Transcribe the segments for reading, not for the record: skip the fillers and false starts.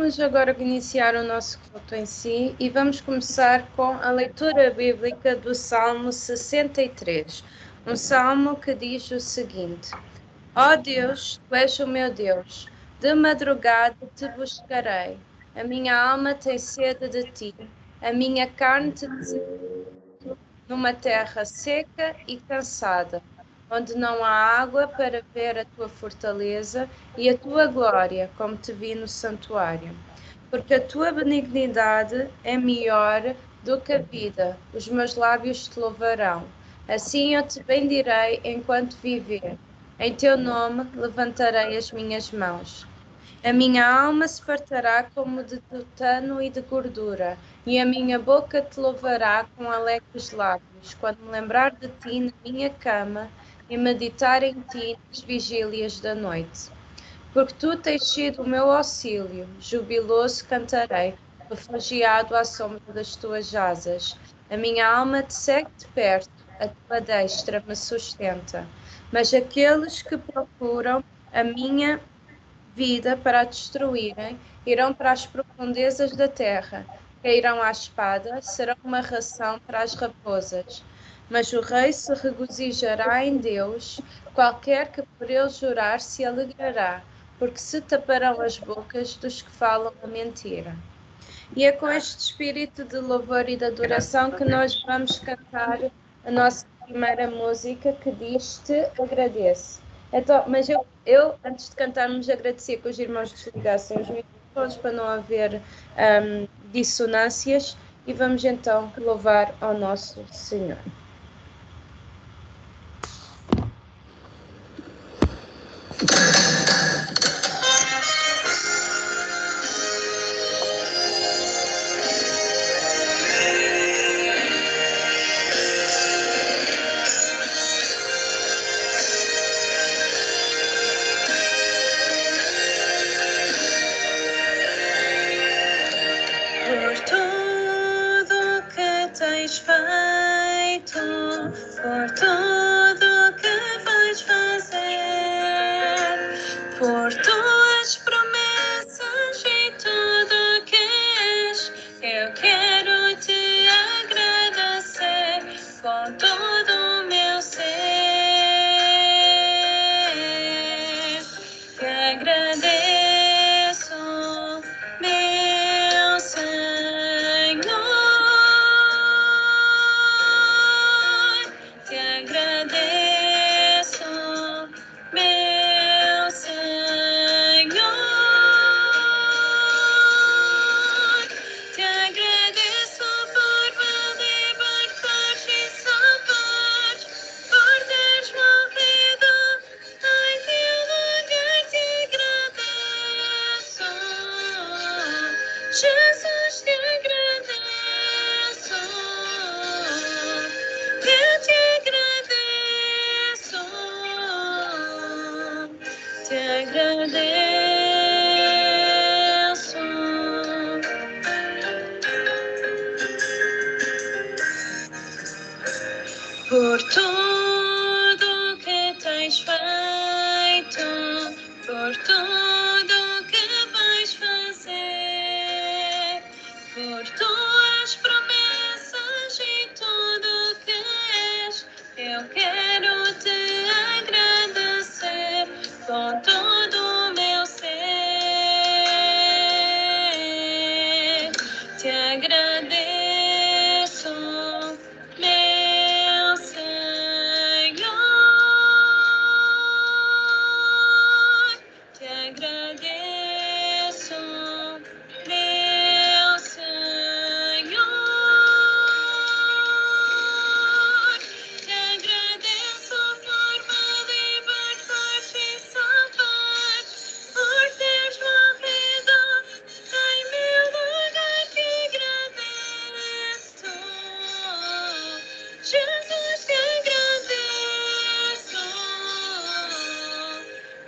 Vamos agora iniciar o nosso culto em si e vamos começar com a leitura bíblica do Salmo 63. Um salmo que diz o seguinte: Ó Deus, tu és o meu Deus, de madrugada te buscarei. A minha alma tem sede de ti, a minha carne te deseja numa terra seca e cansada, onde não há água para ver a tua fortaleza e a tua glória, como te vi no santuário. Porque a tua benignidade é maior do que a vida, os meus lábios te louvarão. Assim eu te bendirei enquanto viver. Em teu nome levantarei as minhas mãos. A minha alma se fartará como de tutano e de gordura, e a minha boca te louvará com alegres lábios, quando me lembrar de ti na minha cama e meditar em ti nas vigílias da noite. Porque tu tens sido o meu auxílio, jubiloso cantarei, refugiado à sombra das tuas asas. A minha alma te segue de perto, a tua destra me sustenta. Mas aqueles que procuram a minha vida para a destruírem, irão para as profundezas da terra, cairão à espada, serão uma ração para as raposas. Mas o rei se regozijará em Deus, qualquer que por ele jurar se alegrará, porque se taparão as bocas dos que falam a mentira. E é com este espírito de louvor e de adoração que nós vamos cantar a nossa primeira música, que diz-te agradeço. Então, mas antes de cantarmos, agradecer que os irmãos desligassem os microfones para não haver dissonâncias e vamos então louvar ao nosso Senhor. Por tudo que tens feito, por tudo que vais fazer, por tuas promessas e tudo que és, eu quero te agradecer com todo o meu ser. Te agradeço, meu Senhor, te agradeço, meu Senhor, te agradeço por me libertares e salvares, por teres morrido em teu lugar, te agradeço. Jesus, te agradeço, eu te agradeço, te agradeço. Por tudo que tens feito, por tudo que vais fazer, por tuas promessas e tudo que és, eu quero te agradecer com todo o meu ser. Te agradeço, meu Senhor, te agradeço, meu Senhor, te agradeço por me libertares e salvares, por teres morrido em meu lugar, te agradeço. Jesus, te agradeço,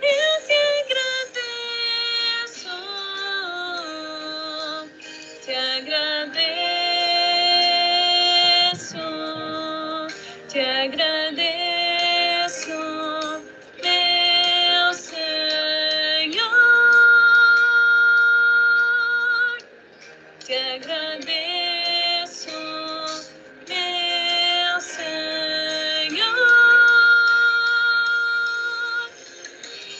eu te agradeço, te agradeço, te agradeço, meu Senhor, te agradeço, meu Senhor.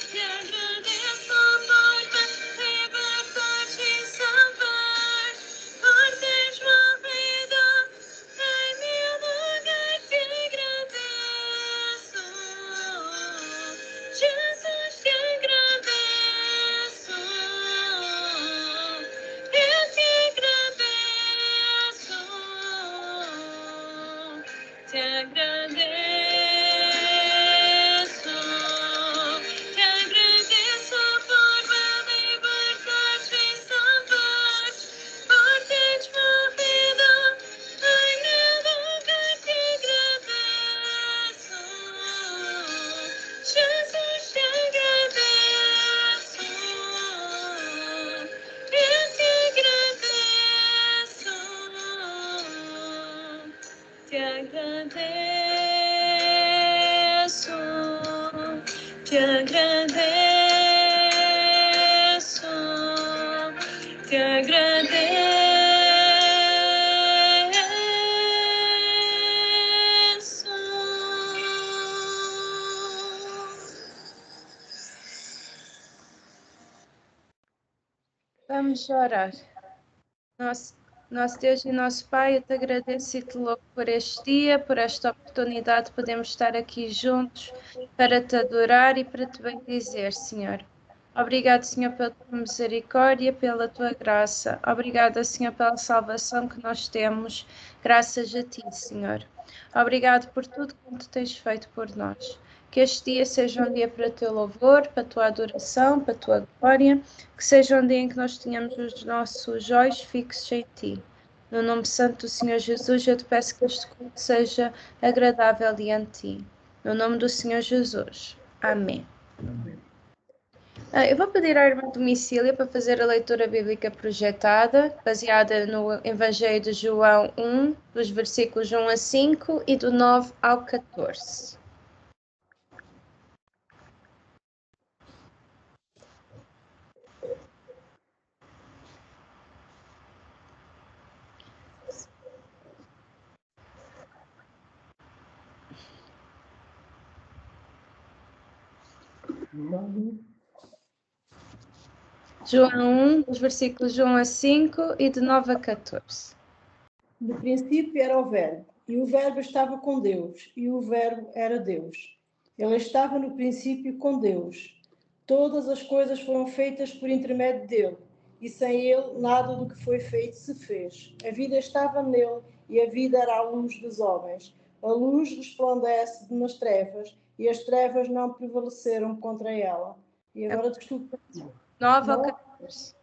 Te agradeço por me libertar e salvar, por teres morrido em meu lugar. Te agradeço, Jesus, te agradeço. Eu te agradeço, te agradeço. Te agradeço por me libertar e salvar, por teres morrido em meu lugar. Te agradeço, Jesus, te agradeço. Eu te agradeço, te agradeço, te agradeço, te agradeço. Vamos orar. Nosso Deus e nosso Pai, eu te agradeço e te louvo por este dia, por esta oportunidade de podermos estar aqui juntos para te adorar e para te bendizer, Senhor. Obrigado, Senhor, pela tua misericórdia, pela tua graça. Obrigada, Senhor, pela salvação que nós temos, graças a ti, Senhor. Obrigado por tudo que tu tens feito por nós. Que este dia seja um dia para o teu louvor, para a tua adoração, para a tua glória. Que seja um dia em que nós tenhamos os nossos olhos fixos em ti. No nome santo do Senhor Jesus, eu te peço que este culto seja agradável diante de ti. No nome do Senhor Jesus. Amém. Eu vou pedir à irmã Domicília para fazer a leitura bíblica projetada, baseada no Evangelho de João 1, dos versículos 1 a 5 e do 9 ao 14. João 1, dos versículos 1 a 5 e de 9 a 14. No princípio era o Verbo, e o Verbo estava com Deus, e o Verbo era Deus. Ele estava no princípio com Deus. Todas as coisas foram feitas por intermédio dele, e sem ele nada do que foi feito se fez. A vida estava nele, e a vida era a luz dos homens. A luz resplandece nas trevas, e as trevas não prevaleceram contra ela. E agora desculpa. 9 ao 14.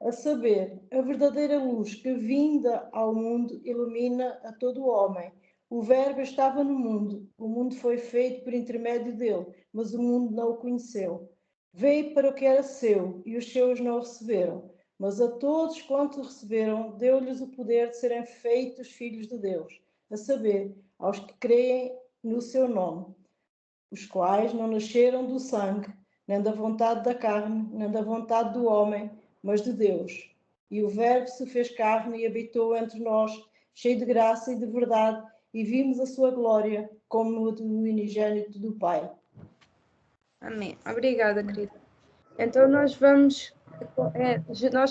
A saber, a verdadeira luz que vinda ao mundo ilumina a todo o homem. O Verbo estava no mundo, o mundo foi feito por intermédio dele, mas o mundo não o conheceu. Veio para o que era seu, e os seus não o receberam. Mas a todos quanto o receberam, deu-lhes o poder de serem feitos filhos de Deus, a saber, aos que creem no seu nome, os quais não nasceram do sangue, nem da vontade da carne, nem da vontade do homem, mas de Deus. E o Verbo se fez carne e habitou entre nós, cheio de graça e de verdade, e vimos a sua glória como a do unigênito do Pai. Amém. Obrigada, querida. Então nós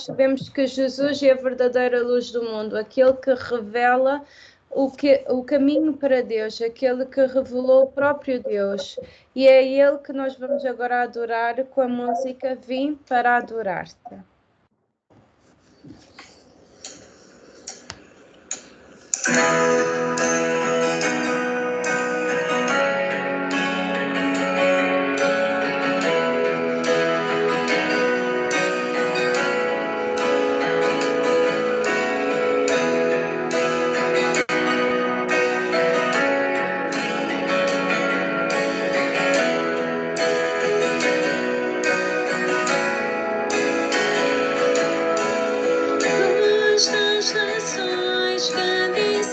sabemos que Jesus é a verdadeira luz do mundo, aquele que revela o caminho para Deus, aquele que revelou o próprio Deus. E é ele que nós vamos agora adorar com a música Vim para adorar-te. Luz das nações, grande e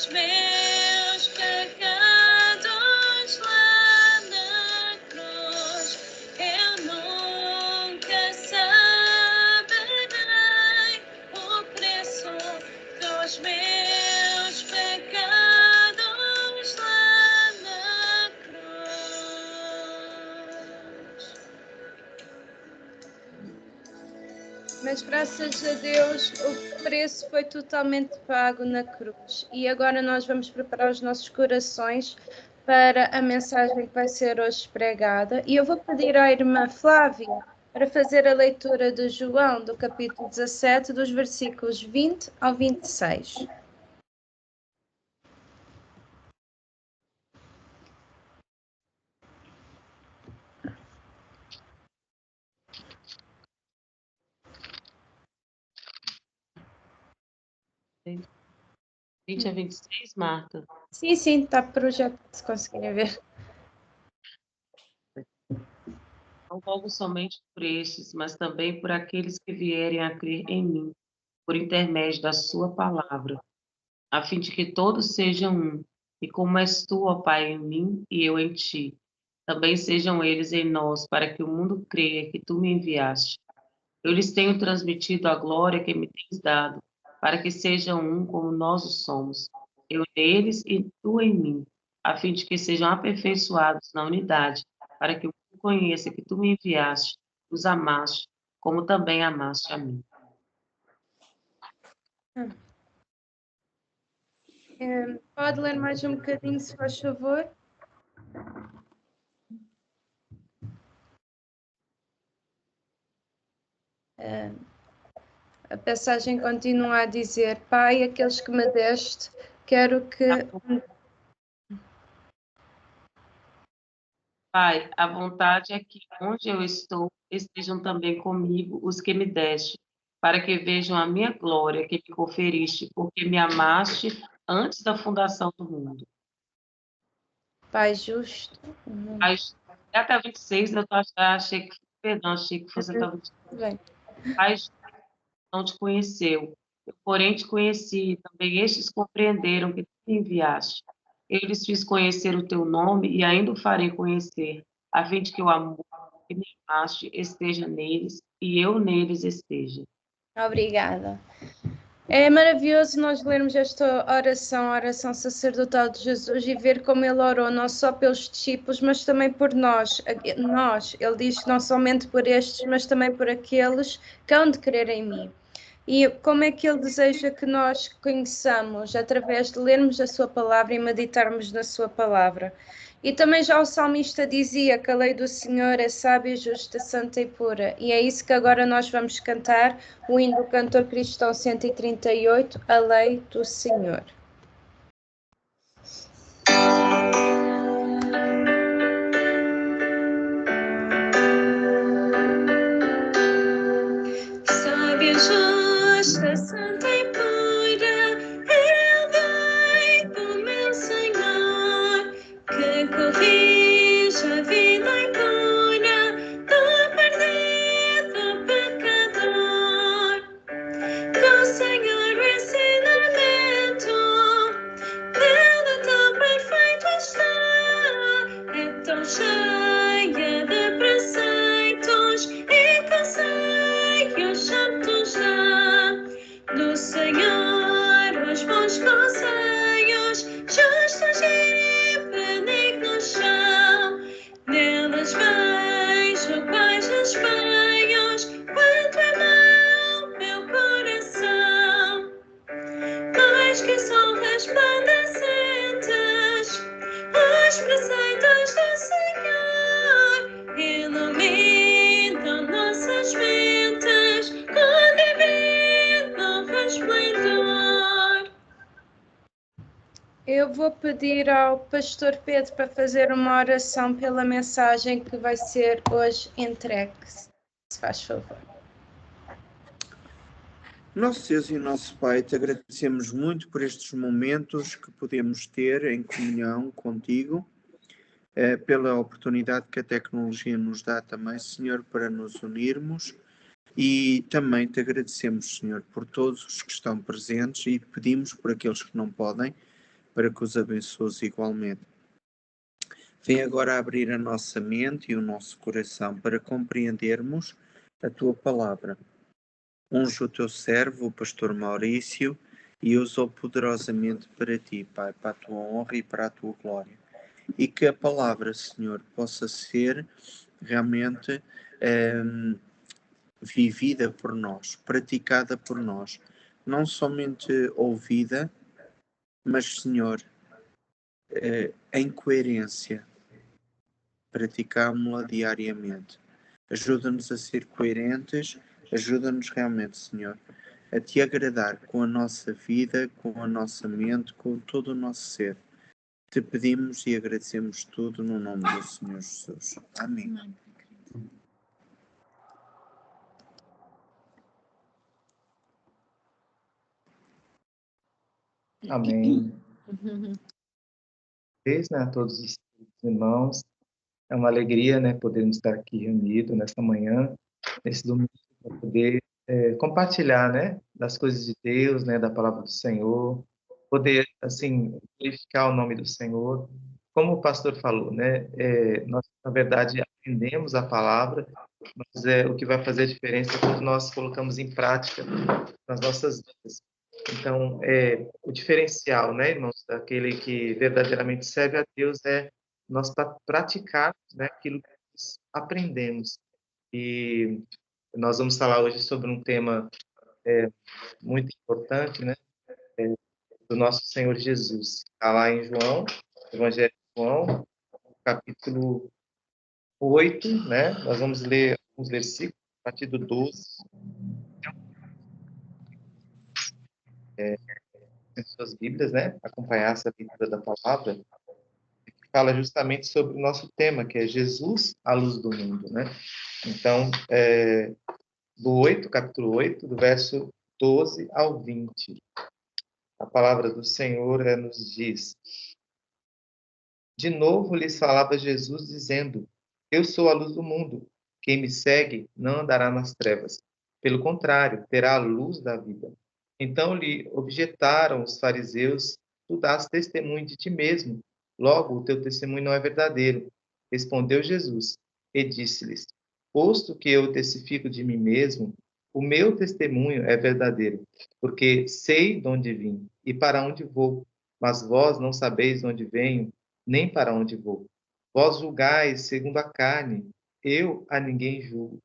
dos meus pecados lá na cruz. Eu nunca saberei o preço dos meus pecados lá na cruz. Mas graças a Deus o preço foi totalmente pago na cruz. E agora nós vamos preparar os nossos corações para a mensagem que vai ser hoje pregada. E eu vou pedir à irmã Flávia para fazer a leitura de João, do capítulo 17, dos versículos 20 ao 26. Gente, é 26, Marta. Sim, está projetado, se conseguirem ver. Não rogo somente por estes, mas também por aqueles que vierem a crer em mim, por intermédio da sua palavra, a fim de que todos sejam um, e como és tu, ó Pai, em mim e eu em ti, também sejam eles em nós, para que o mundo creia que tu me enviaste. Eu lhes tenho transmitido a glória que me tens dado, para que sejam um como nós o somos, eu neles e tu em mim, a fim de que sejam aperfeiçoados na unidade, para que o mundo conheça que tu me enviaste, os amaste, como também amaste a mim. Pode ler mais um bocadinho, se faz favor? A passagem continua a dizer: Pai, aqueles que me deste, quero que. Pai, a vontade é que onde eu estou estejam também comigo os que me deste, para que vejam a minha glória que me conferiste, porque me amaste antes da fundação do mundo. Pai justo. Aí, até 26, achei que, perdão, achei que fosse até 26. Bem, Pai, não te conheceu, eu, porém, te conheci, e também estes compreenderam que tu me enviaste. Eu lhes fiz conhecer o teu nome e ainda o farei conhecer, a fim de que o amor que me amaste esteja neles e eu neles esteja. obrigada. É maravilhoso nós lermos esta oração, a oração sacerdotal de Jesus, e ver como ele orou não só pelos discípulos, mas também por nós. Ele diz não somente por estes, mas também por aqueles que hão de crer em mim. E como é que ele deseja que nós conheçamos? Através de lermos a sua palavra e meditarmos na sua palavra. E também já o salmista dizia que a lei do Senhor é sábia, justa, santa e pura. E é isso que agora nós vamos cantar, o hino do cantor cristão 138, a lei do Senhor. Sábia, justa, santa e pura, é a lei do meu Senhor, que corrige a vida impura do perdido pecador. Do Senhor o ensinamento, dele tão perfeito está, é tão cheia de preceitos e conseios santos dá. Do Senhor os bons conselhos, justos e benignos são. Neles vejo quais espelhos, quanto é mau meu coração. Mais que são resplandecentes os preceitos do Senhor, iluminam nossas mentes com divino resplendor. Eu vou pedir ao pastor Pedro para fazer uma oração pela mensagem que vai ser hoje entregue. Se faz favor. Nosso Deus e nosso Pai, te agradecemos muito por estes momentos que podemos ter em comunhão contigo, pela oportunidade que a tecnologia nos dá também, Senhor, para nos unirmos, e também te agradecemos, Senhor, por todos os que estão presentes e pedimos por aqueles que não podem, para que os abençoes igualmente. Vem agora abrir a nossa mente e o nosso coração para compreendermos a tua palavra. Unge o teu servo, o pastor Maurício, e usa-o poderosamente para ti, Pai, para a tua honra e para a tua glória. E que a palavra, Senhor, possa ser realmente vivida por nós, praticada por nós, não somente ouvida, mas, Senhor, em coerência, praticámo-la diariamente. Ajuda-nos a ser coerentes, ajuda-nos realmente, Senhor, a te agradar com a nossa vida, com a nossa mente, com todo o nosso ser. Te pedimos e agradecemos tudo no nome do Senhor Jesus. Amém. Amém. Vez, né, a todos os irmãos, é uma alegria, né, podermos estar aqui reunidos nesta manhã, nesse domingo, para poder compartilhar, né, das coisas de Deus, né, da palavra do Senhor, poder, assim, glorificar o nome do Senhor. Como o pastor falou, né, nós, na verdade, aprendemos a palavra, mas o que vai fazer a diferença é quando nós colocamos em prática nas nossas vidas. Então, o diferencial, né, irmãos, daquele que verdadeiramente serve a Deus é nós praticarmos, né, aquilo que nós aprendemos. E nós vamos falar hoje sobre um tema muito importante, né, do nosso Senhor Jesus. Está lá em João, Evangelho de João, capítulo 8, né, nós vamos ler alguns versículos, a partir do 12. Em suas Bíblias, né, acompanhar essa leitura da palavra, que fala justamente sobre o nosso tema, que é Jesus, a luz do mundo, né? Então, capítulo 8, do verso 12 ao 20, a palavra do Senhor nos diz: De novo lhes falava Jesus, dizendo: Eu sou a luz do mundo. Quem me segue não andará nas trevas. Pelo contrário, terá a luz da vida. Então lhe objetaram os fariseus: Tu dás testemunho de ti mesmo. Logo, o teu testemunho não é verdadeiro. Respondeu Jesus e disse-lhes: Posto que eu testifico de mim mesmo, o meu testemunho é verdadeiro, porque sei de onde vim e para onde vou. Mas vós não sabeis de onde venho, nem para onde vou. Vós julgais segundo a carne, eu a ninguém julgo.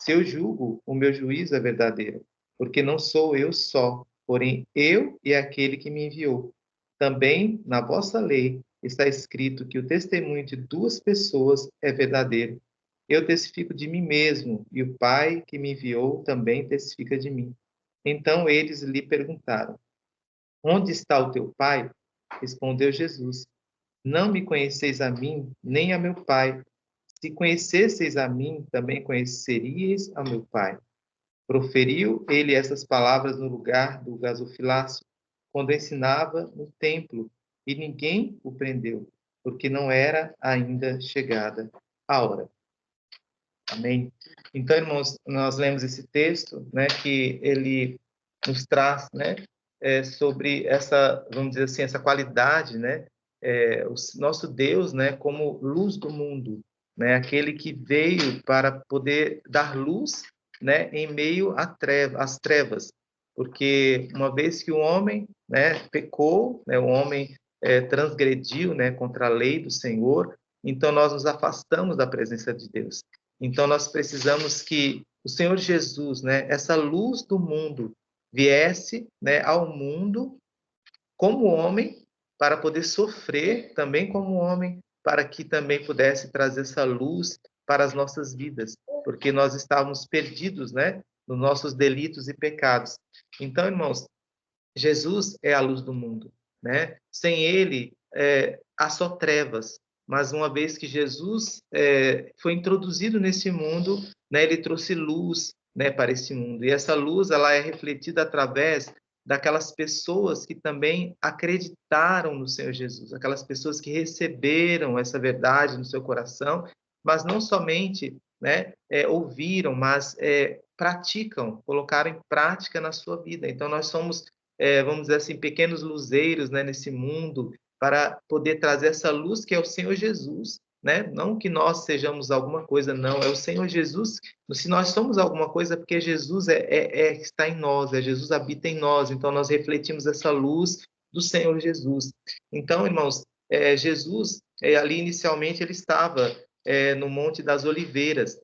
Se eu julgo, o meu juízo é verdadeiro, porque não sou eu só, porém eu e aquele que me enviou. Também na vossa lei está escrito que o testemunho de duas pessoas é verdadeiro. Eu testifico de mim mesmo, e o Pai que me enviou também testifica de mim. Então eles lhe perguntaram: Onde está o teu Pai? Respondeu Jesus: Não me conheceis a mim, nem a meu Pai. Se conhecesseis a mim, também conheceríeis a meu Pai. Proferiu ele essas palavras no lugar do gasofilácio, quando ensinava no templo, e ninguém o prendeu, porque não era ainda chegada a hora. Amém? Então, irmãos, nós lemos esse texto, né, que ele nos traz, né, sobre essa, vamos dizer assim, essa qualidade, né, o nosso Deus, né, como luz do mundo, né, aquele que veio para poder dar luz, né, em meio às trevas, porque uma vez que o homem, né, pecou, né, o homem transgrediu, né, contra a lei do Senhor, então nós nos afastamos da presença de Deus. Então nós precisamos que o Senhor Jesus, né, essa luz do mundo, viesse, né, ao mundo como homem, para poder sofrer também como homem, para que também pudesse trazer essa luz para as nossas vidas, porque nós estávamos perdidos, né, nos nossos delitos e pecados. Então, irmãos, Jesus é a luz do mundo, né? Sem ele, há só trevas. Mas uma vez que Jesus foi introduzido nesse mundo, né, ele trouxe luz, né, para esse mundo. E essa luz, ela é refletida através daquelas pessoas que também acreditaram no Senhor Jesus, aquelas pessoas que receberam essa verdade no seu coração, mas não somente, né, ouviram, mas praticam, colocaram em prática na sua vida. Então, nós somos vamos dizer assim, pequenos luzeiros, né, nesse mundo, para poder trazer essa luz que é o Senhor Jesus, né? Não que nós sejamos alguma coisa, não, é o Senhor Jesus. Se nós somos alguma coisa, é porque Jesus está em nós, Jesus habita em nós, então nós refletimos essa luz do Senhor Jesus. Então, irmãos, Jesus, ali inicialmente ele estava no Monte das Oliveiras,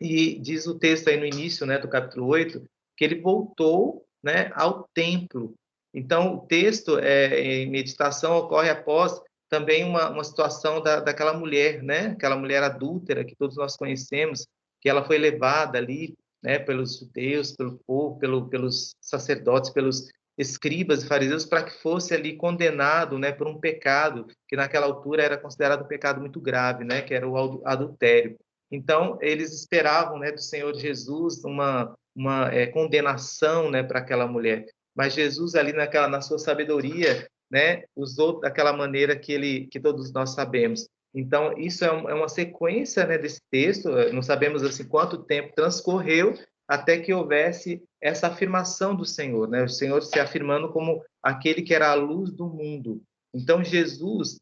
e diz o texto aí no início, né, do capítulo 8, que ele voltou, né, ao templo. Então, o texto em meditação ocorre após também uma situação daquela mulher, né, aquela mulher adúltera que todos nós conhecemos, que ela foi levada ali, né, pelos judeus, pelo povo, pelos sacerdotes, pelos escribas e fariseus, para que fosse ali condenado, né, por um pecado que naquela altura era considerado um pecado muito grave, né, que era o adultério. Então, eles esperavam, né, do Senhor Jesus uma condenação, né, para aquela mulher. Mas Jesus, ali na sua sabedoria, né, usou daquela maneira que todos nós sabemos. Então, isso é uma sequência, né, desse texto. Não sabemos assim quanto tempo transcorreu até que houvesse essa afirmação do Senhor, né? O Senhor se afirmando como aquele que era a luz do mundo. Então, Jesus,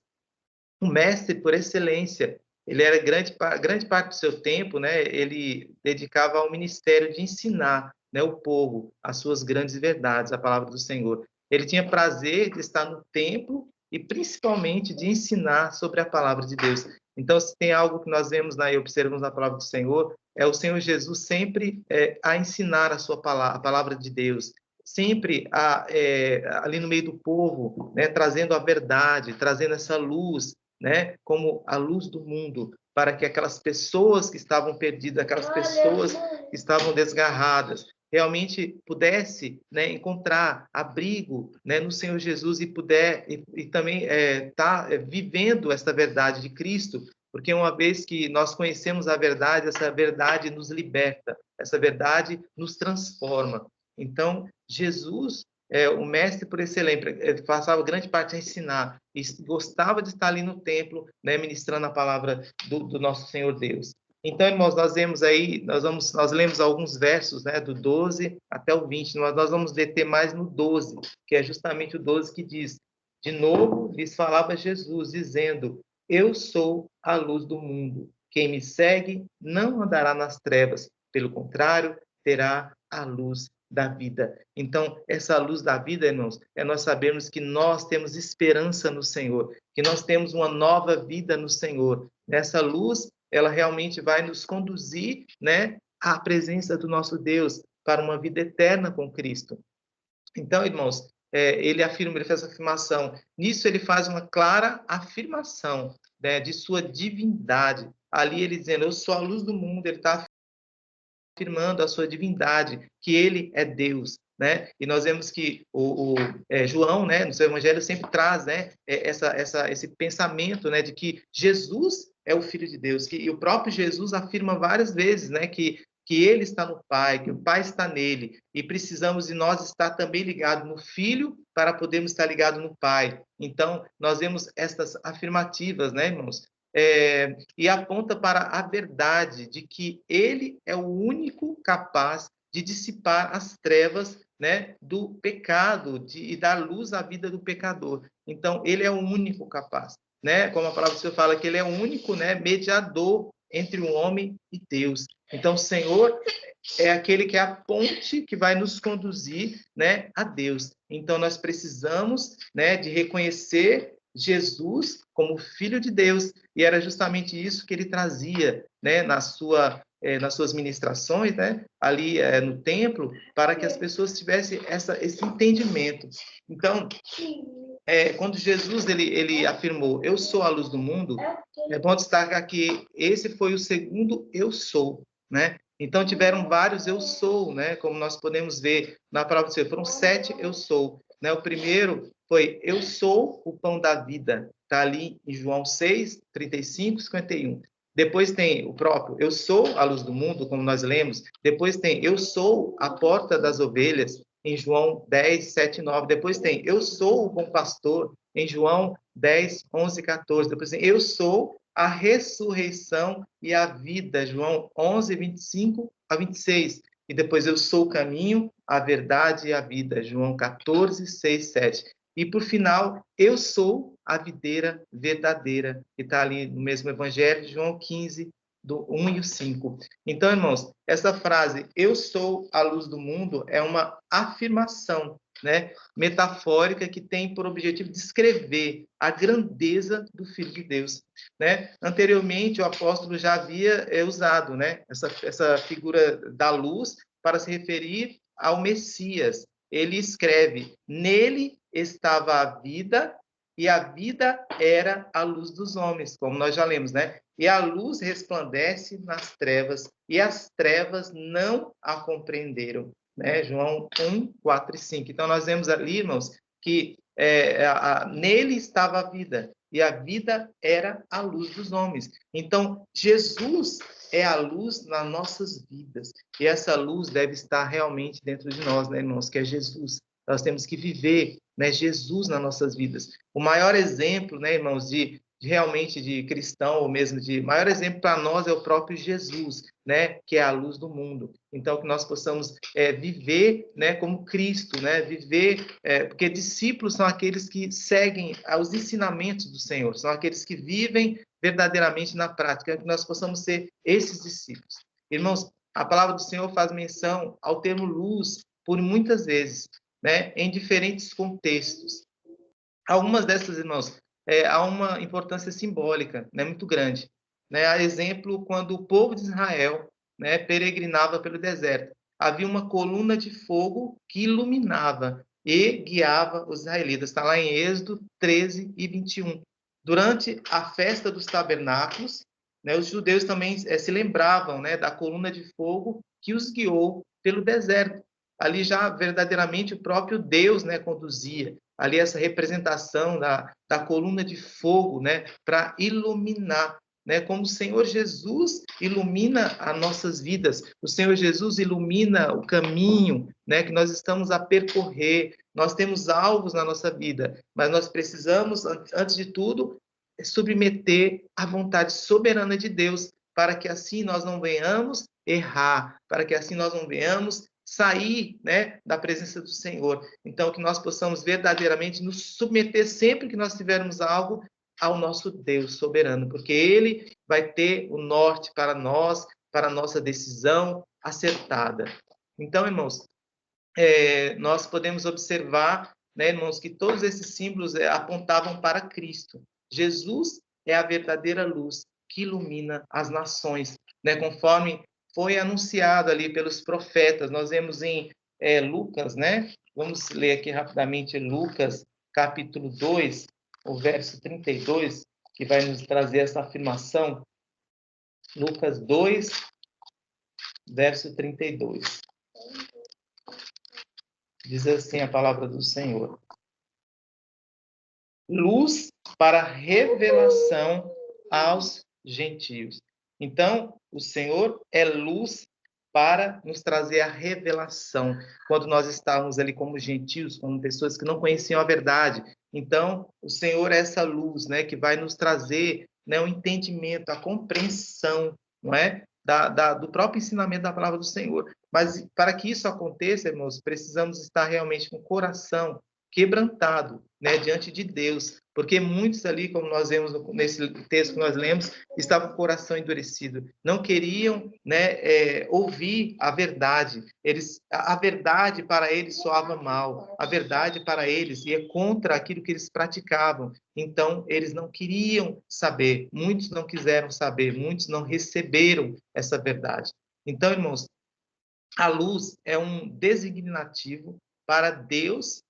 um mestre por excelência, ele era grande parte do seu tempo, né? Ele dedicava ao ministério de ensinar, né, o povo as suas grandes verdades, a palavra do Senhor. Ele tinha prazer de estar no templo e principalmente de ensinar sobre a palavra de Deus. Então, se tem algo que nós vemos e observamos na palavra do Senhor, é o Senhor Jesus sempre a ensinar a sua palavra, a palavra de Deus, sempre ali no meio do povo, né, trazendo a verdade, trazendo essa luz, né, como a luz do mundo, para que aquelas pessoas que estavam perdidas, aquelas pessoas que estavam desgarradas, realmente pudesse, né, encontrar abrigo, né, no Senhor Jesus e também tá vivendo essa verdade de Cristo, porque uma vez que nós conhecemos a verdade, essa verdade nos liberta, essa verdade nos transforma. Então, Jesus, o mestre por excelência, passava grande parte a ensinar e gostava de estar ali no templo, né, ministrando a palavra do nosso Senhor Deus. Então, irmãos, nós vemos aí, nós lemos alguns versos, né, do 12 até o 20, mas nós vamos deter mais no 12, que é justamente o 12 que diz: de novo lhes falava Jesus, dizendo: eu sou a luz do mundo. Quem me segue não andará nas trevas, pelo contrário, terá a luz da vida. Então, essa luz da vida, irmãos, nós sabermos que nós temos esperança no Senhor, que nós temos uma nova vida no Senhor. Essa luz, ela realmente vai nos conduzir, né, à presença do nosso Deus, para uma vida eterna com Cristo. Então, irmãos, ele faz essa afirmação. Nisso ele faz uma clara afirmação, né, de sua divindade. Ali ele dizendo: eu sou a luz do mundo, ele está afirmando a sua divindade, que ele é Deus, né? E nós vemos que João, né, no seu evangelho sempre traz, né, esse pensamento, né, de que Jesus é o Filho de Deus, e o próprio Jesus afirma várias vezes, né, que ele está no Pai, que o Pai está nele, e precisamos de nós estar também ligados no Filho para podermos estar ligados no Pai. Então, nós vemos estas afirmativas, né, irmãos? E aponta para a verdade de que ele é o único capaz de dissipar as trevas, né, do pecado e dar luz à vida do pecador. Então, ele é o único capaz, né? Como a palavra do Senhor fala, que ele é o único, né, mediador entre o homem e Deus. Então, o Senhor é aquele que é a ponte que vai nos conduzir, né, a Deus. Então, nós precisamos, né, de reconhecer Jesus como Filho de Deus, e era justamente isso que ele trazia, né, nas suas ministrações, né, ali no templo, para que as pessoas tivessem esse entendimento. Então, quando Jesus ele afirmou: eu sou a luz do mundo, é bom destacar que esse foi o segundo eu sou, né? Então, tiveram vários eu sou, né? Como nós podemos ver na palavra do Senhor, foram 7 eu sou, né? O primeiro foi: eu sou o pão da vida, está ali em João 6, 35, 51. Depois tem o próprio eu sou a luz do mundo, como nós lemos. Depois tem eu sou a porta das ovelhas, em João 10, 7, 9. Depois tem eu sou o bom pastor, em João 10, 11, 14. Depois tem eu sou a ressurreição e a vida, João 11, 25 a 26. E depois, eu sou o caminho, a verdade e a vida. João 14, 6, 7. E, por final, eu sou a videira verdadeira, que está ali no mesmo evangelho, João 15, do 1 e o 5. Então, irmãos, essa frase, eu sou a luz do mundo, é uma afirmação, né, metafórica, que tem por objetivo descrever a grandeza do Filho de Deus, né? Anteriormente, o apóstolo já havia usado, né, essa figura da luz para se referir ao Messias. Ele escreve, nele estava a vida, e a vida era a luz dos homens, como nós já lemos, né? E a luz resplandece nas trevas, e as trevas não a compreenderam, né? João 1, 4 e 5. Então, nós vemos ali, irmãos, que nele estava a vida, e a vida era a luz dos homens. Então, Jesus é a luz nas nossas vidas, e essa luz deve estar realmente dentro de nós, né, irmãos, que é Jesus. Nós temos que viver, né, Jesus nas nossas vidas. O maior exemplo, né, irmãos, realmente de cristão, ou mesmo maior exemplo para nós é o próprio Jesus, né, que é a luz do mundo. Então, que nós possamos viver, né, como Cristo, né, viver, porque discípulos são aqueles que seguem os ensinamentos do Senhor, são aqueles que vivem verdadeiramente na prática, que nós possamos ser esses discípulos. Irmãos, a palavra do Senhor faz menção ao termo luz por muitas vezes, né, em diferentes contextos. Algumas dessas, irmãos, há uma importância simbólica, né, muito grande. Né? A exemplo, quando o povo de Israel, né, peregrinava pelo deserto, havia uma coluna de fogo que iluminava e guiava os israelitas. Está lá em Êxodo 13 e 21. Durante a festa dos tabernáculos, né, os judeus também se lembravam, né, da coluna de fogo que os guiou pelo deserto. Ali já verdadeiramente o próprio Deus, né, conduzia. Ali essa representação da coluna de fogo, né, para iluminar, né, como o Senhor Jesus ilumina as nossas vidas. O Senhor Jesus ilumina o caminho, né, que nós estamos a percorrer. Nós temos alvos na nossa vida, mas nós precisamos, antes de tudo, submeter à vontade soberana de Deus, para que assim nós não venhamos errar, para que assim nós não venhamos sair, né, da presença do Senhor. Então, que nós possamos verdadeiramente nos submeter sempre que nós tivermos algo ao nosso Deus soberano, porque Ele vai ter o norte para nós, para a nossa decisão acertada. Então, irmãos, nós podemos observar, né, irmãos, que todos esses símbolos apontavam para Cristo. Jesus é a verdadeira luz que ilumina as nações, né, conforme foi anunciado ali pelos profetas. Nós vemos em Lucas, né? Vamos ler aqui rapidamente Lucas, capítulo 2, o verso 32, que vai nos trazer essa afirmação. Lucas 2, verso 32. Diz assim a palavra do Senhor. Luz para revelação aos gentios. Então, o Senhor é luz para nos trazer a revelação. Quando nós estávamos ali como gentios, como pessoas que não conheciam a verdade. Então, o Senhor é essa luz, né, que vai nos trazer, né, o entendimento, a compreensão, não é? Do próprio ensinamento da palavra do Senhor. Mas, para que isso aconteça, irmãos, precisamos estar realmente com o coração quebrantado, né, diante de Deus, porque muitos ali, como nós vemos nesse texto que nós lemos, estavam com o coração endurecido, não queriam, né, ouvir a verdade. A verdade para eles soava mal, a verdade para eles ia contra aquilo que eles praticavam. Então, eles não queriam saber, muitos não quiseram saber, muitos não receberam essa verdade. Então, irmãos, a luz é um designativo para Deus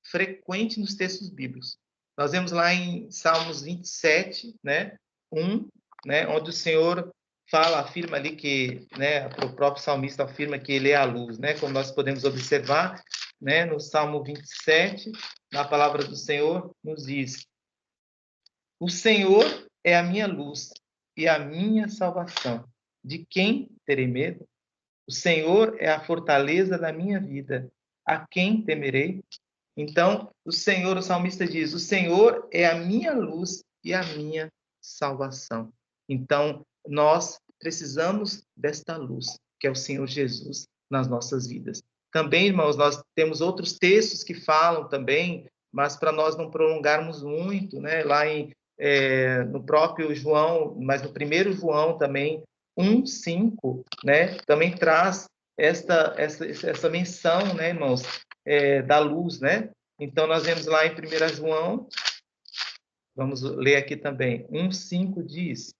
frequente nos textos bíblicos. Nós vemos lá em Salmos 27, né, 1, né, onde o Senhor afirma ali que, né, o próprio salmista afirma que ele é a luz, né, como nós podemos observar, né, no Salmo 27, na palavra do Senhor, nos diz: o Senhor é a minha luz e a minha salvação. De quem terei medo? O Senhor é a fortaleza da minha vida. A quem temerei? Então, o salmista diz, o Senhor é a minha luz e a minha salvação. Então, nós precisamos desta luz, que é o Senhor Jesus. nas nossas vidas. Também, irmãos, nós temos outros textos que falam também, mas para nós não prolongarmos muito, né? Lá no próprio João, mas no primeiro João também, 1:5, né? Também traz essa menção, né, irmãos, da luz, né? Então, nós vemos lá em 1 João, vamos ler aqui também, 1:5 diz: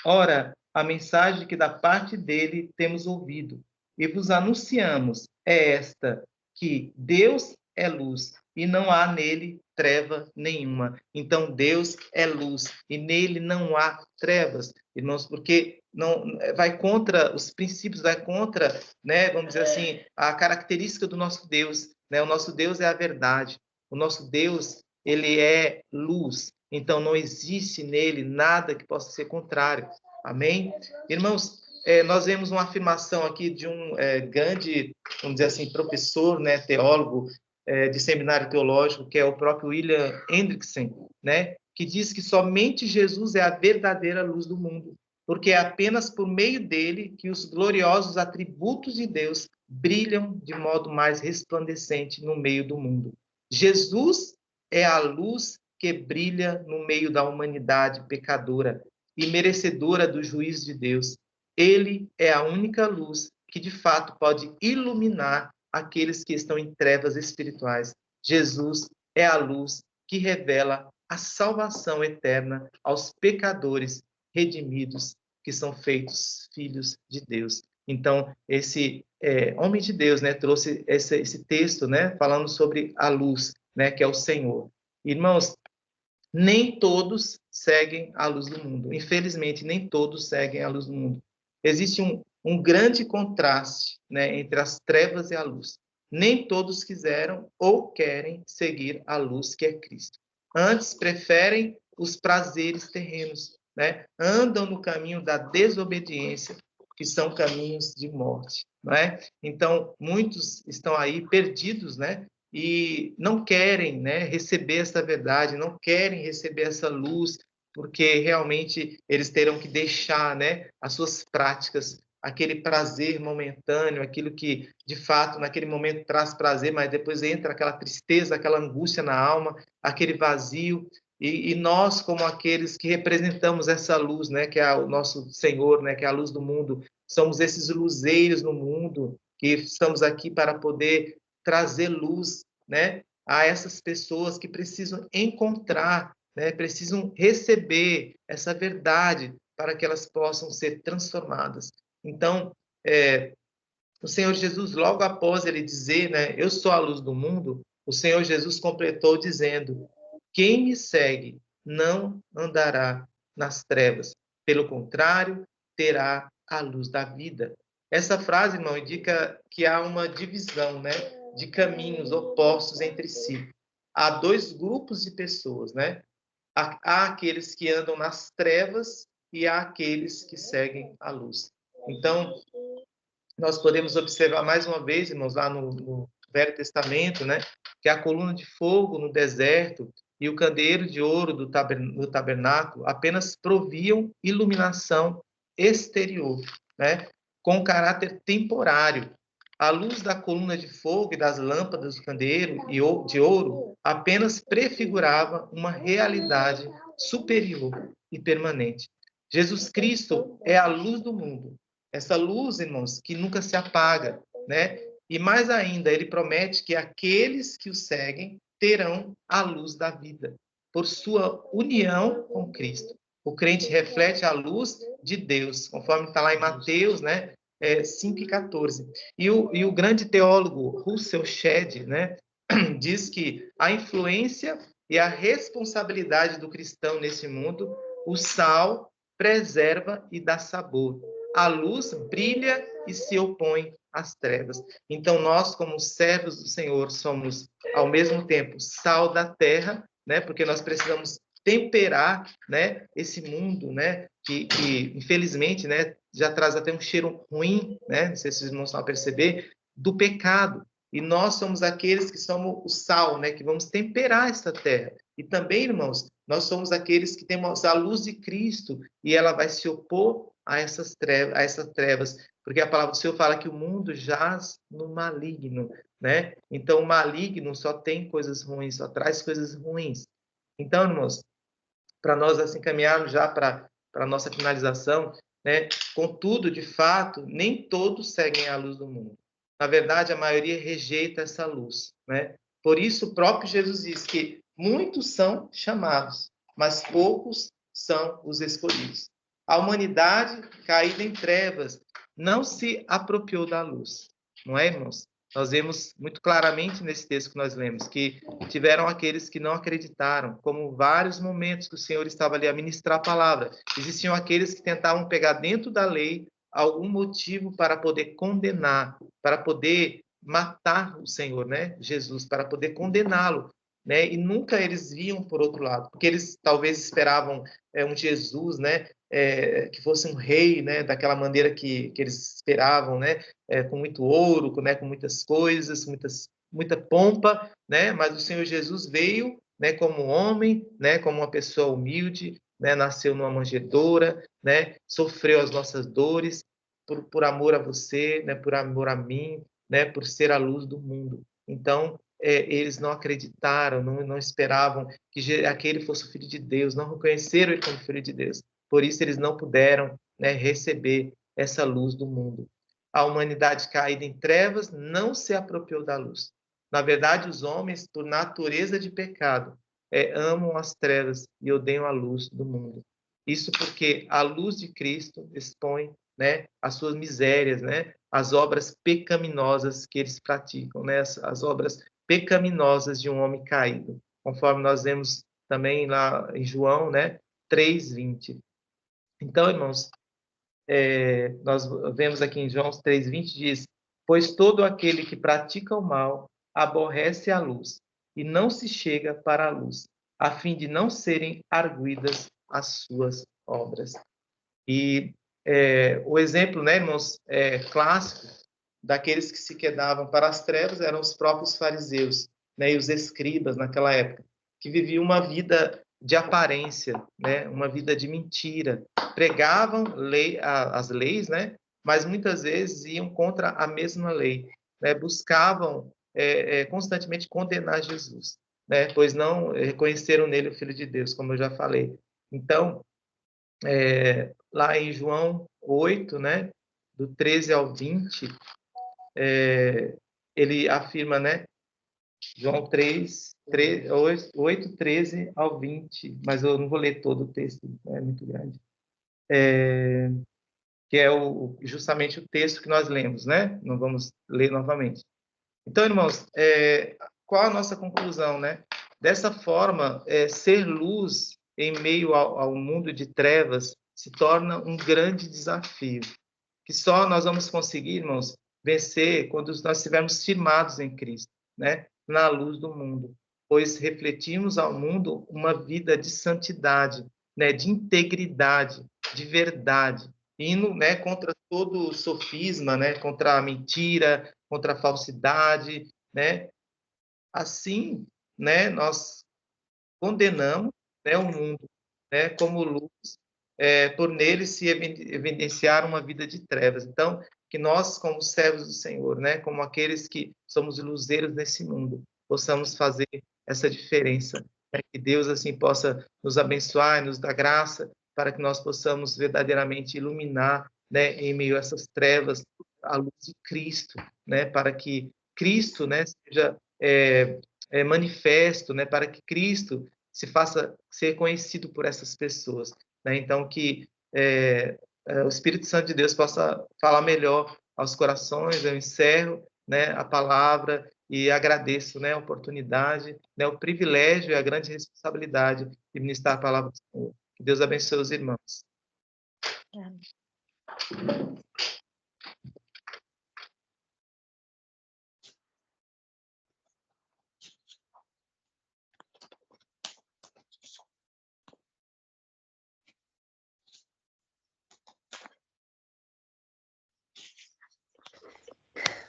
Ora, a mensagem que da parte dele temos ouvido e vos anunciamos é esta, que Deus é luz e não há nele treva nenhuma. Então, Deus é luz e nele não há trevas, irmãos, porque não vai contra os princípios, vai contra, né, vamos dizer assim, a característica do nosso Deus, né? O nosso Deus é a verdade. O nosso Deus, ele é luz. Então, não existe nele nada que possa ser contrário. Amém? Irmãos, nós vemos uma afirmação aqui de um grande, vamos dizer assim, professor, né, teólogo de seminário teológico, que é o próprio William Hendrickson, né, que diz que somente Jesus é a verdadeira luz do mundo, porque é apenas por meio dele que os gloriosos atributos de Deus brilham de modo mais resplandecente no meio do mundo. Jesus é a luz que brilha no meio da humanidade pecadora e merecedora do juízo de Deus. Ele é a única luz que, de fato, pode iluminar aqueles que estão em trevas espirituais. Jesus é a luz que revela a salvação eterna aos pecadores redimidos, que são feitos filhos de Deus. Então, esse homem de Deus, né, trouxe esse texto, né, falando sobre a luz, né, que é o Senhor. Irmãos, nem todos seguem a luz do mundo. Infelizmente, nem todos seguem a luz do mundo. Existe um grande contraste, né, entre as trevas e a luz. Nem todos quiseram ou querem seguir a luz que é Cristo. Antes, preferem os prazeres terrenos, né? Andam no caminho da desobediência, que são caminhos de morte, não é? Então, muitos estão aí perdidos, né? E não querem, né, receber essa verdade, não querem receber essa luz, porque realmente eles terão que deixar, né, as suas práticas, aquele prazer momentâneo, aquilo que, de fato, naquele momento traz prazer, mas depois entra aquela tristeza, aquela angústia na alma, aquele vazio. E nós, como aqueles que representamos essa luz, né, que é o nosso Senhor, né, que é a luz do mundo, somos esses luzeiros no mundo, que estamos aqui para poder trazer luz, né, a essas pessoas que precisam encontrar, né, precisam receber essa verdade para que elas possam ser transformadas. Então, o Senhor Jesus, logo após ele dizer, né, eu sou a luz do mundo, o Senhor Jesus completou dizendo: quem me segue não andará nas trevas, pelo contrário, terá a luz da vida. Essa frase, irmão, indica que há uma divisão, né, de caminhos opostos entre si. Há dois grupos de pessoas, né? Há aqueles que andam nas trevas e há aqueles que seguem a luz. Então, nós podemos observar mais uma vez, irmãos, lá no Velho Testamento, né, que a coluna de fogo no deserto e o candeeiro de ouro do tabernáculo apenas proviam iluminação exterior, né, com caráter temporário. A luz da coluna de fogo e das lâmpadas do candeeiro de ouro apenas prefigurava uma realidade superior e permanente. Jesus Cristo é a luz do mundo. Essa luz, irmãos, que nunca se apaga, né? E mais ainda, ele promete que aqueles que o seguem terão a luz da vida, por sua união com Cristo. O crente reflete a luz de Deus, conforme está lá em Mateus, né? 5:14. E o grande teólogo Russell Shedd, né, diz que a influência e a responsabilidade do cristão nesse mundo, o sal preserva e dá sabor. A luz brilha e se opõe às trevas. Então, nós, como servos do Senhor, somos, ao mesmo tempo, sal da terra, né? Porque nós precisamos temperar, né, esse mundo, né, que infelizmente, né, já traz até um cheiro ruim, né? Não sei se vocês vão perceber, do pecado. E nós somos aqueles que somos o sal, né, que vamos temperar essa terra. E também, irmãos, nós somos aqueles que temos a luz de Cristo e ela vai se opor a essas trevas, porque a palavra do Senhor fala que o mundo jaz no maligno, né? Então, o maligno só tem coisas ruins, só traz coisas ruins. Então, irmãos, para nós assim caminharmos já para a nossa finalização, né? Contudo, de fato, nem todos seguem a luz do mundo. Na verdade, a maioria rejeita essa luz, né? Por isso, o próprio Jesus diz que muitos são chamados, mas poucos são os escolhidos. A humanidade, caída em trevas, não se apropriou da luz, não é, irmãos? Nós vemos muito claramente nesse texto que nós lemos que tiveram aqueles que não acreditaram, como vários momentos que o Senhor estava ali a ministrar a palavra. Existiam aqueles que tentavam pegar dentro da lei algum motivo para poder condenar, para poder matar o Senhor, né? Jesus, para poder condená-lo, né? E nunca eles viam por outro lado, porque eles talvez esperavam um Jesus, né? Que fosse um rei, né? Daquela maneira que eles esperavam, né? Com muito ouro, né? Com muitas coisas, muita pompa, né? Mas o Senhor Jesus veio, né? Como homem, né? Como uma pessoa humilde, né? Nasceu numa manjedoura, né? Sofreu as nossas dores por amor a você, né? Por amor a mim, né? Por ser a luz do mundo. Então, eles não acreditaram, não esperavam que aquele fosse o Filho de Deus, não reconheceram ele como Filho de Deus. Por isso, eles não puderam, né, receber essa luz do mundo. A humanidade caída em trevas não se apropriou da luz. Na verdade, os homens, por natureza de pecado, amam as trevas e odeiam a luz do mundo. Isso porque a luz de Cristo expõe, né, as suas misérias, né, as obras pecaminosas que eles praticam, né, as obras pecaminosas de um homem caído, conforme nós vemos também lá em João, né, 3:20. Então, irmãos, nós vemos aqui em João 3:20, diz: pois todo aquele que pratica o mal aborrece a luz e não se chega para a luz, a fim de não serem arguidas as suas obras. E o exemplo, né, irmãos, clássico daqueles que se quedavam para as trevas eram os próprios fariseus, né, e os escribas naquela época, que viviam uma vida de aparência, né, uma vida de mentira. Pregavam as leis, né, mas muitas vezes iam contra a mesma lei, né, buscavam constantemente condenar Jesus, né, pois não reconheceram nele o Filho de Deus, como eu já falei. Então, lá em João 8, né, do 13 ao 20, ele afirma, né, João 8, 13 ao 20, mas eu não vou ler todo o texto, é muito grande, que é justamente o texto que nós lemos, né? Não vamos ler novamente. Então, irmãos, qual a nossa conclusão, né? Dessa forma, ser luz em meio ao mundo de trevas se torna um grande desafio, que só nós vamos conseguir, irmãos, vencer quando nós estivermos firmados em Cristo, né? Na luz do mundo, pois refletimos ao mundo uma vida de santidade, né? De integridade, de verdade, indo, né, contra todo o sofisma, né? Contra a mentira, contra a falsidade, né? Assim, né, nós condenamos, né, o mundo, né, como luz, por nele se evidenciar uma vida de trevas. Então, que nós, como servos do Senhor, né, como aqueles que somos luzeiros nesse mundo, possamos fazer essa diferença, né, que Deus assim possa nos abençoar e nos dar graça para que nós possamos verdadeiramente iluminar, né, em meio a essas trevas a luz de Cristo, né, para que Cristo, né, seja manifesto, né, para que Cristo se faça ser conhecido por essas pessoas, né? Então que o Espírito Santo de Deus possa falar melhor aos corações. Eu encerro, né, a palavra e agradeço, né, a oportunidade, né, o privilégio e a grande responsabilidade de ministrar a palavra do Senhor. Que Deus abençoe os irmãos.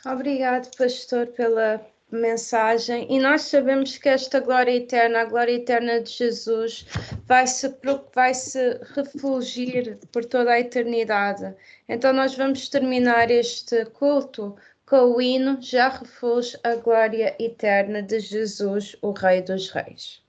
Obrigado, pastor, pela mensagem, e nós sabemos que esta glória eterna, a glória eterna de Jesus, vai se refulgir por toda a eternidade. Então nós vamos terminar este culto com o hino Já refulge a glória eterna de Jesus, o Rei dos Reis.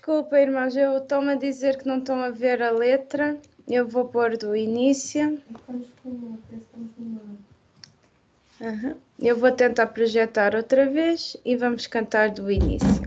Desculpa, irmãos, eu estou-me a dizer que não estão a ver a letra. Eu vou pôr do início. Eu vou tentar projetar outra vez e vamos cantar do início.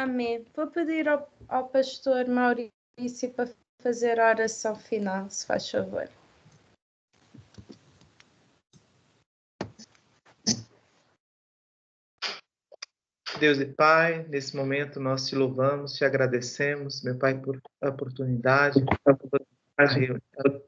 Amém. Vou pedir ao pastor Maurício para fazer a oração final, se faz favor. nosso Deus e Pai, nesse momento nós te louvamos, te agradecemos, meu Pai, por a oportunidade de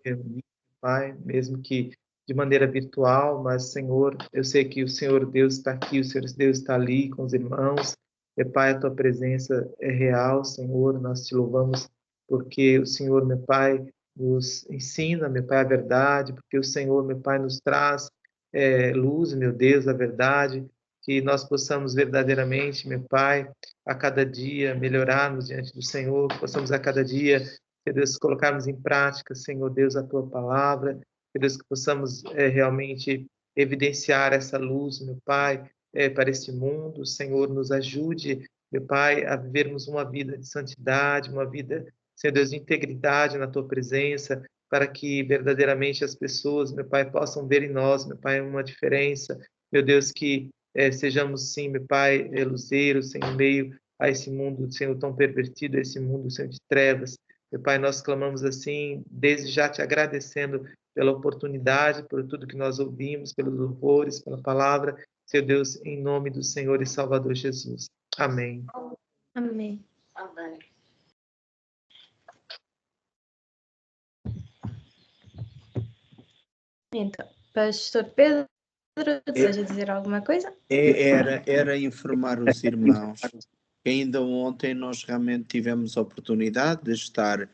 reunir, Pai, mesmo que de maneira virtual, mas, Senhor, eu sei que o Senhor Deus está aqui, o Senhor Deus está ali com os irmãos, meu Pai, a tua presença é real, Senhor, nós te louvamos porque o Senhor, meu Pai, nos ensina, meu Pai, a verdade, porque o Senhor, meu Pai, nos traz luz, meu Deus, a verdade, que nós possamos verdadeiramente, meu Pai, a cada dia melhorarmos diante do Senhor, que possamos a cada dia, meu Deus, colocarmos em prática, Senhor Deus, a tua palavra, meu Deus, que possamos realmente evidenciar essa luz, meu Pai, para este mundo. Senhor, nos ajude, meu Pai, a vivermos uma vida de santidade, uma vida, Senhor Deus, de integridade na tua presença, para que verdadeiramente as pessoas, meu Pai, possam ver em nós, meu Pai, uma diferença. Meu Deus, que sejamos sim, meu Pai, luzeiros, em meio a esse mundo, Senhor, tão pervertido, a esse mundo, Senhor, de trevas. Meu Pai, nós clamamos assim, desde já te agradecendo pela oportunidade, por tudo que nós ouvimos, pelos louvores, pela palavra, Senhor Deus, em nome do Senhor e Salvador Jesus. Amém. Amém. Amém. Então, Pastor Pedro, deseja dizer alguma coisa? Era informar os irmãos que ainda ontem nós realmente tivemos a oportunidade de estar